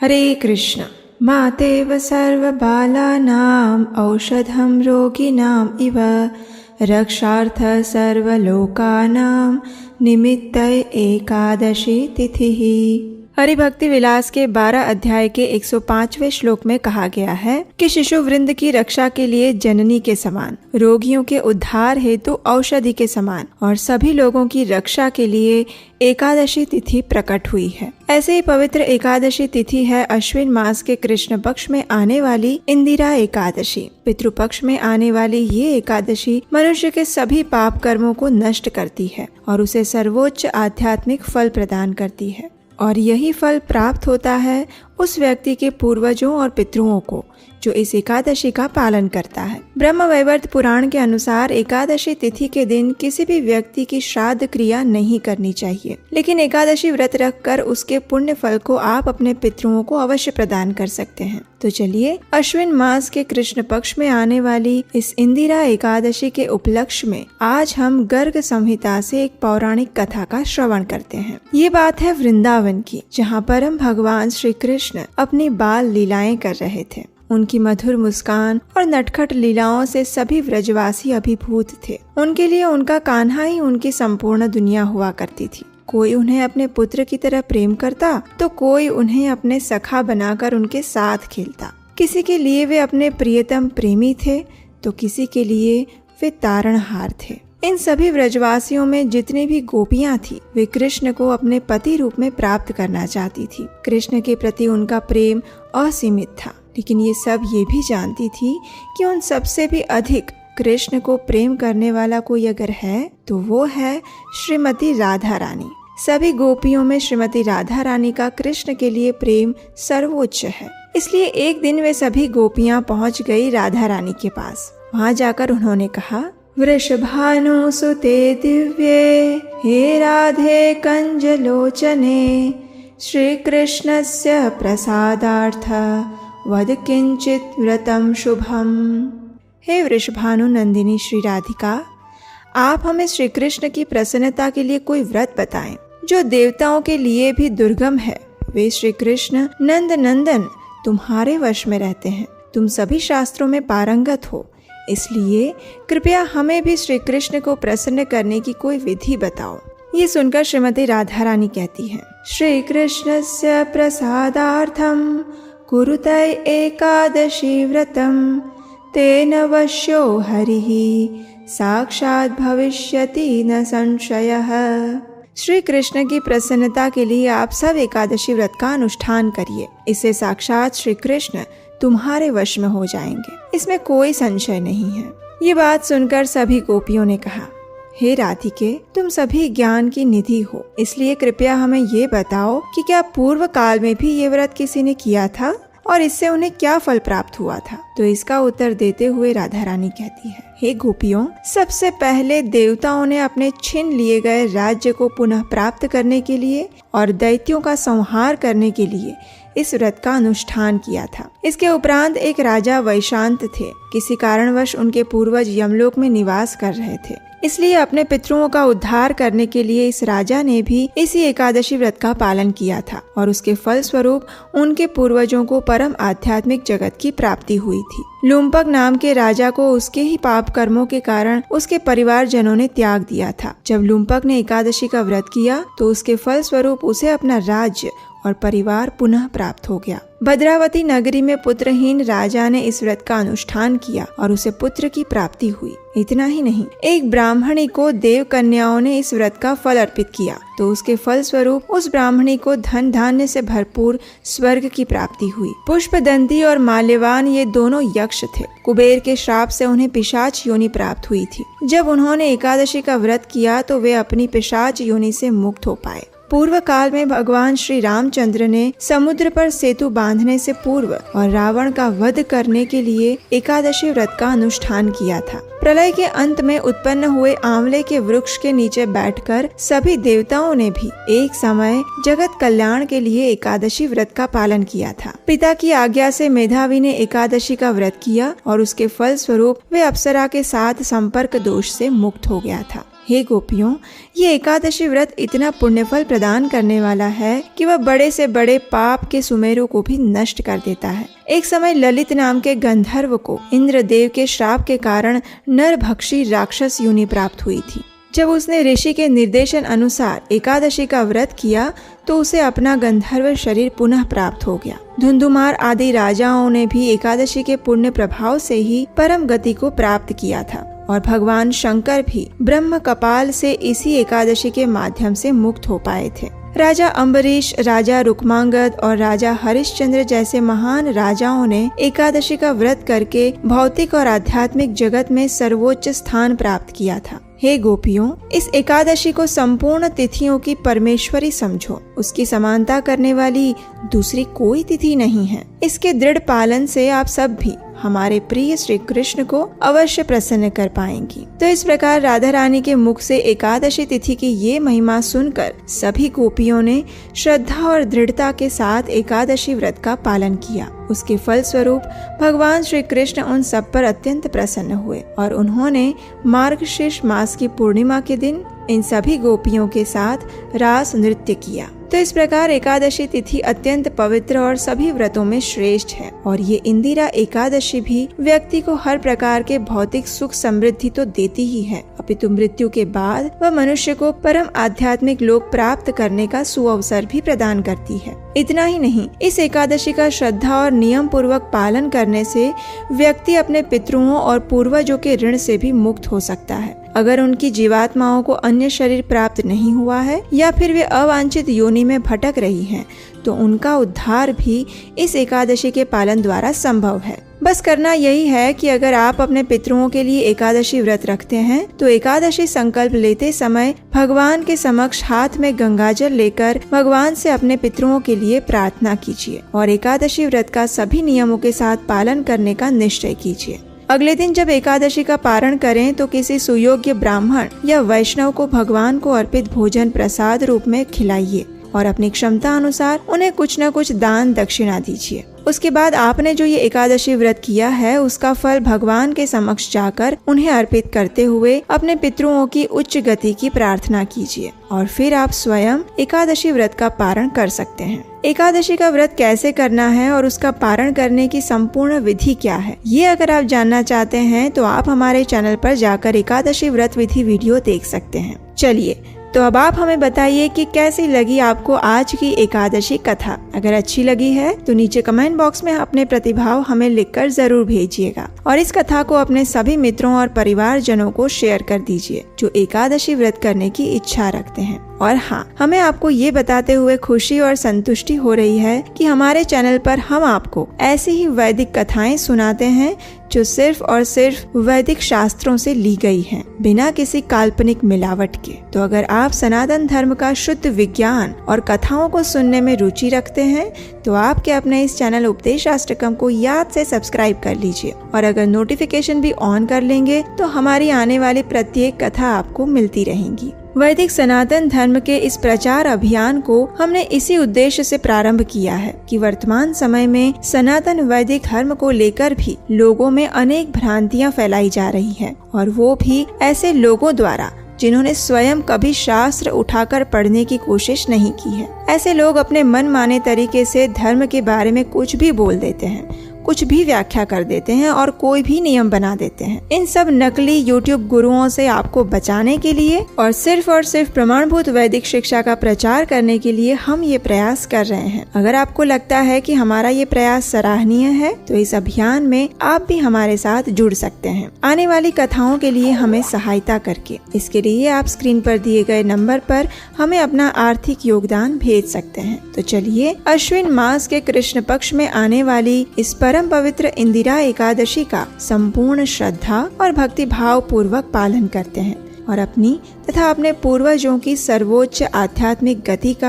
हरे कृष्ण। मातेव सर्वबालानाम् औषधं रोगिणाम् इव रक्षार्थ सर्वलोकानां निमित्तय एकादशी तिथिः। हरिभक्ति विलास के 12 अध्याय के 105वें श्लोक में कहा गया है कि शिशु वृंद की रक्षा के लिए जननी के समान, रोगियों के उद्धार हेतु औषधि के समान और सभी लोगों की रक्षा के लिए एकादशी तिथि प्रकट हुई है। ऐसे ही पवित्र एकादशी तिथि है अश्विन मास के कृष्ण पक्ष में आने वाली इंदिरा एकादशी। पितृपक्ष में आने वाली ये एकादशी मनुष्य के सभी पाप कर्मों को नष्ट करती है और उसे सर्वोच्च आध्यात्मिक फल प्रदान करती है, और यही फल प्राप्त होता है उस व्यक्ति के पूर्वजों और पितरों को जो इस एकादशी का पालन करता है। ब्रह्म वैवर्त पुराण के अनुसार एकादशी तिथि के दिन किसी भी व्यक्ति की श्राद्ध क्रिया नहीं करनी चाहिए, लेकिन एकादशी व्रत रखकर उसके पुण्य फल को आप अपने पितरों को अवश्य प्रदान कर सकते हैं। तो चलिए अश्विन मास के कृष्ण पक्ष में आने वाली इस इंदिरा एकादशी के उपलक्ष्य में आज हम गर्ग संहिता से एक पौराणिक कथा का श्रवण करते हैं। ये बात है वृंदावन की, जहाँ परम भगवान श्री कृष्ण अपनी बाल लीलाएं कर रहे थे। उनकी मधुर मुस्कान और नटखट लीलाओं से सभी व्रजवासी अभिभूत थे। उनके लिए उनका कान्हा ही उनकी संपूर्ण दुनिया हुआ करती थी। कोई उन्हें अपने पुत्र की तरह प्रेम करता तो कोई उन्हें अपने सखा बनाकर उनके साथ खेलता। किसी के लिए वे अपने प्रियतम प्रेमी थे तो किसी के लिए वे तारणहार थे। इन सभी व्रजवासियों में जितनी भी गोपियां थी वे कृष्ण को अपने पति रूप में प्राप्त करना चाहती थी। कृष्ण के प्रति उनका प्रेम असीमित था, लेकिन ये सब ये भी जानती थी कि उन सबसे भी अधिक कृष्ण को प्रेम करने वाला कोई अगर है तो वो है श्रीमती राधा रानी। सभी गोपियों में श्रीमती राधा रानी का कृष्ण के लिए प्रेम सर्वोच्च है। इसलिए एक दिन वे सभी गोपियां पहुंच गई राधा रानी के पास। वहां जाकर उन्होंने कहा, वृषभानुसुते दिव्ये हे राधे कंजलोचने श्री कृष्णस्य प्रसादार्थ वद किंचित व्रतम शुभम। हे वृषभानु नंदिनी श्री राधिका, आप हमें श्री कृष्ण की प्रसन्नता के लिए कोई व्रत बताएं जो देवताओं के लिए भी दुर्गम है। वे श्री कृष्ण नंद नंदन तुम्हारे वश में रहते हैं। तुम सभी शास्त्रों में पारंगत हो, इसलिए कृपया हमें भी श्री कृष्ण को प्रसन्न करने की कोई विधि बताओ। ये सुनकर श्रीमती राधा रानी कहती हैं, श्री कृष्णस्य प्रसादार्थम कुरुतय एकादशी व्रतम तेन वश्यो हरिः साक्षात् भविष्यति न संशयः। श्री कृष्ण की प्रसन्नता के लिए आप सब एकादशी व्रत का अनुष्ठान करिए। इससे साक्षात श्री कृष्ण तुम्हारे वश में हो जाएंगे, इसमें कोई संशय नहीं है। ये बात सुनकर सभी गोपियों ने कहा, हे राधिके, तुम सभी ज्ञान की निधि हो, इसलिए कृपया हमें ये बताओ कि क्या पूर्व काल में भी ये व्रत किसी ने किया था और इससे उन्हें क्या फल प्राप्त हुआ था। तो इसका उत्तर देते हुए राधा रानी कहती है, हे गोपियों, सबसे पहले देवताओं ने अपने छीन लिए गए राज्य को पुनः प्राप्त करने के लिए और दैत्यों का संहार करने के लिए इस व्रत का अनुष्ठान किया था। इसके उपरांत एक राजा वैशांत थे। किसी कारणवश उनके पूर्वज यमलोक में निवास कर रहे थे, इसलिए अपने पितरों का उद्धार करने के लिए इस राजा ने भी इसी एकादशी व्रत का पालन किया था और उसके फल स्वरूप उनके पूर्वजों को परम आध्यात्मिक जगत की प्राप्ति हुई थी। लुम्पक नाम के राजा को उसके ही पाप कर्मों के कारण उसके परिवारजनों ने त्याग दिया था। जब लुम्पक ने एकादशी का व्रत किया तो उसके फल स्वरूप उसे अपना राज्य और परिवार पुनः प्राप्त हो गया। भद्रावती नगरी में पुत्रहीन राजा ने इस व्रत का अनुष्ठान किया और उसे पुत्र की प्राप्ति हुई। इतना ही नहीं, एक ब्राह्मणी को देव कन्याओं ने इस व्रत का फल अर्पित किया तो उसके फल स्वरूप उस ब्राह्मणी को धन धान्य से भरपूर स्वर्ग की प्राप्ति हुई। पुष्पदंती और माल्यवान ये दोनों यक्ष थे। कुबेर के श्राप से उन्हें पिशाच योनि प्राप्त हुई थी। जब उन्होंने एकादशी का व्रत किया तो वे अपनी पिशाच योनि से मुक्त हो पाए। पूर्व काल में भगवान श्री रामचंद्र ने समुद्र पर सेतु बांधने से पूर्व और रावण का वध करने के लिए एकादशी व्रत का अनुष्ठान किया था। प्रलय के अंत में उत्पन्न हुए आंवले के वृक्ष के नीचे बैठकर सभी देवताओं ने भी एक समय जगत कल्याण के लिए एकादशी व्रत का पालन किया था। पिता की आज्ञा से मेधावी ने एकादशी का व्रत किया और उसके फल स्वरूप वे अप्सरा के साथ संपर्क दोष से मुक्त हो गया था। हे गोपियों, ये एकादशी व्रत इतना पुण्यफल प्रदान करने वाला है कि वह बड़े से बड़े पाप के सुमेरु को भी नष्ट कर देता है। एक समय ललित नाम के गंधर्व को इंद्रदेव के श्राप के कारण नरभक्षी राक्षस योनि प्राप्त हुई थी। जब उसने ऋषि के निर्देशन अनुसार एकादशी का व्रत किया तो उसे अपना गंधर्व शरीर पुनः प्राप्त हो गया। धुंधुमार आदि राजाओं ने भी एकादशी के पुण्य प्रभाव से ही परम गति को प्राप्त किया था और भगवान शंकर भी ब्रह्म कपाल से इसी एकादशी के माध्यम से मुक्त हो पाए थे। राजा अम्बरीश, राजा रुक्मांगद और राजा हरिश्चंद्र जैसे महान राजाओं ने एकादशी का व्रत करके भौतिक और आध्यात्मिक जगत में सर्वोच्च स्थान प्राप्त किया था। हे गोपियों, इस एकादशी को संपूर्ण तिथियों की परमेश्वरी समझो। उसकी समानता करने वाली दूसरी कोई तिथि नहीं है। इसके दृढ़ पालन से आप सब भी हमारे प्रिय श्री कृष्ण को अवश्य प्रसन्न कर पाएंगी। तो इस प्रकार राधा रानी के मुख से एकादशी तिथि की ये महिमा सुनकर सभी गोपियों ने श्रद्धा और दृढ़ता के साथ एकादशी व्रत का पालन किया। उसके फल स्वरूप भगवान श्री कृष्ण उन सब पर अत्यंत प्रसन्न हुए और उन्होंने मार्गशीर्ष मास की पूर्णिमा के दिन इन सभी गोपियों के साथ रास नृत्य किया। तो इस प्रकार एकादशी तिथि अत्यंत पवित्र और सभी व्रतों में श्रेष्ठ है और ये इंदिरा एकादशी भी व्यक्ति को हर प्रकार के भौतिक सुख समृद्धि तो देती ही है, अपितु मृत्यु के बाद वह मनुष्य को परम आध्यात्मिक लोक प्राप्त करने का सुअवसर भी प्रदान करती है। इतना ही नहीं, इस एकादशी का श्रद्धा और नियम पूर्वक पालन करने से व्यक्ति अपने पितरों और पूर्वजों के ऋण से भी मुक्त हो सकता है। अगर उनकी जीवात्माओं को अन्य शरीर प्राप्त नहीं हुआ है या फिर वे अवांछित योनि में भटक रही हैं, तो उनका उद्धार भी इस एकादशी के पालन द्वारा संभव है। बस करना यही है कि अगर आप अपने पितरों के लिए एकादशी व्रत रखते हैं तो एकादशी संकल्प लेते समय भगवान के समक्ष हाथ में गंगाजल लेकर भगवान से अपने पितरों के लिए प्रार्थना कीजिए और एकादशी व्रत का सभी नियमों के साथ पालन करने का निश्चय कीजिए। अगले दिन जब एकादशी का पारण करें तो किसी सुयोग्य ब्राह्मण या वैष्णव को भगवान को अर्पित भोजन प्रसाद रूप में खिलाइए और अपनी क्षमता अनुसार उन्हें कुछ न कुछ दान दक्षिणा दीजिए। उसके बाद आपने जो ये एकादशी व्रत किया है उसका फल भगवान के समक्ष जाकर उन्हें अर्पित करते हुए अपने पितरों की उच्च गति की प्रार्थना कीजिए और फिर आप स्वयं एकादशी व्रत का पारण कर सकते हैं। एकादशी का व्रत कैसे करना है और उसका पारण करने की संपूर्ण विधि क्या है, ये अगर आप जानना चाहते हैं तो आप हमारे चैनल पर जाकर एकादशी व्रत विधि वीडियो देख सकते हैं। चलिए, तो अब आप हमें बताइए कि कैसी लगी आपको आज की एकादशी कथा। अगर अच्छी लगी है तो नीचे कमेंट बॉक्स में अपने प्रतिभाव हमें लिखकर जरूर भेजिएगा और इस कथा को अपने सभी मित्रों और परिवारजनों को शेयर कर दीजिए जो एकादशी व्रत करने की इच्छा रखते हैं। और हाँ, हमें आपको ये बताते हुए खुशी और संतुष्टि हो रही है कि हमारे चैनल पर हम आपको ऐसी ही वैदिक कथाएं सुनाते हैं जो सिर्फ और सिर्फ वैदिक शास्त्रों से ली गई हैं, बिना किसी काल्पनिक मिलावट के। तो अगर आप सनातन धर्म का शुद्ध विज्ञान और कथाओं को सुनने में रुचि रखते हैं तो आपके अपने इस चैनल उपदेशाष्टकम को याद से सब्सक्राइब कर लीजिए और अगर नोटिफिकेशन भी ऑन कर लेंगे तो हमारी आने वाली प्रत्येक कथा आपको मिलती रहेंगी। वैदिक सनातन धर्म के इस प्रचार अभियान को हमने इसी उद्देश्य से प्रारंभ किया है कि वर्तमान समय में सनातन वैदिक धर्म को लेकर भी लोगों में अनेक भ्रांतियां फैलाई जा रही हैं और वो भी ऐसे लोगों द्वारा जिन्होंने स्वयं कभी शास्त्र उठाकर पढ़ने की कोशिश नहीं की है। ऐसे लोग अपने मन माने तरीके से धर्म के बारे में कुछ भी बोल देते हैं, कुछ भी व्याख्या कर देते हैं और कोई भी नियम बना देते हैं। इन सब नकली यूट्यूब गुरुओं से आपको बचाने के लिए और सिर्फ प्रमाणभूत वैदिक शिक्षा का प्रचार करने के लिए हम ये प्रयास कर रहे हैं। अगर आपको लगता है कि हमारा ये प्रयास सराहनीय है तो इस अभियान में आप भी हमारे साथ जुड़ सकते हैं आने वाली कथाओं के लिए हमें सहायता करके। इसके लिए आप स्क्रीन पर दिए गए नंबर पर हमें अपना आर्थिक योगदान भेज सकते हैं। तो चलिए, अश्विन मास के कृष्ण पक्ष में आने वाली इस परम पवित्र इंदिरा एकादशी का संपूर्ण श्रद्धा और भक्ति भाव पूर्वक पालन करते हैं और अपनी तथा अपने पूर्वजों की सर्वोच्च आध्यात्मिक गति का